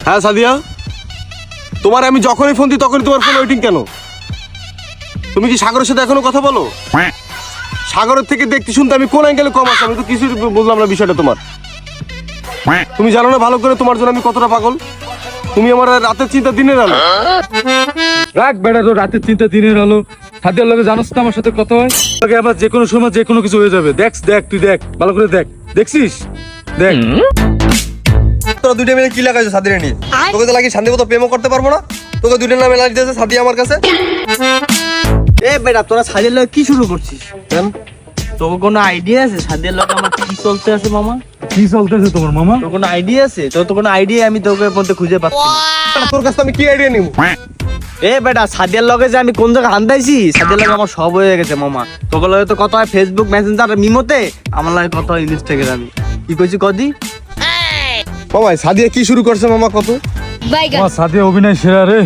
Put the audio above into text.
হ্যাঁ সাদিয়া, তোমার আমি যখনই ফোন দিই তখনই তোমার ফোন ওয়েটিং কেন? তুমি কি সাগরের সাথে এখনো কথা বলো? সাগরের থেকে দেখতে শুনতে আমি কোন অ্যাঙ্গেলে কম আছি? আমি তো কিছু বুঝলাম না বিষয়টা তোমার। তুমি জানো না ভালো করে তোমার জন্য আমি কতটা পাগল? তুমি আমার রাতের চিন্তা দিনের আলো। রাখ বেটা, তো রাতের চিন্তা দিনের আলো। সাদিয়ার লগে জানোস না আমার সাথে কথা হয়, তোকে আবার যে কোনো সময় যে কোনো কিছু হয়ে যাবে। দেখ তুই দেখ, ভালো করে দেখ। দেখছিস? দেখ তোরা দুইটা মিলে কি লাগাইছো সাদিয়া নিয়ে? তোকে তো লাগি শান্তি মতো প্রেমও করতে পারবো না, তোকে দুইটার নামে লাগাই দিয়েছে সাদিয়া আমার কাছে। এ বেটা, তোরা সাদিয়ার লগে কি শুরু করছিস? কেন? তোর কোনো আইডিয়া আছে সাদিয়ার লগে আমার কি চলতে আছে মামা? কি চলতেছে তোমার মামা? তোর কোনো আইডিয়া আছে? তোর তো কোনো আইডিয়া আমি তোকে মধ্যে খুঁজে পাচ্ছি না। তোর কাছে আমি কি আইডিয়া নিব? এ বেটা, সাদিয়ার লগে যে আমি কোন জায়গায় হান্দাইছি, সাদিয়ার লগে আমার সব হয়ে গেছে মামা। তোর লগে তো কথা হয় ফেসবুক মেসেঞ্জার মিমোতে, আমার লগে কথা হয় ইনস্টাগ্রামে। কি কইছি কদি? মামা সাদিয়া কি শুরু করছে মামা কত? সাদিয়া অভিনয় সেরা রে।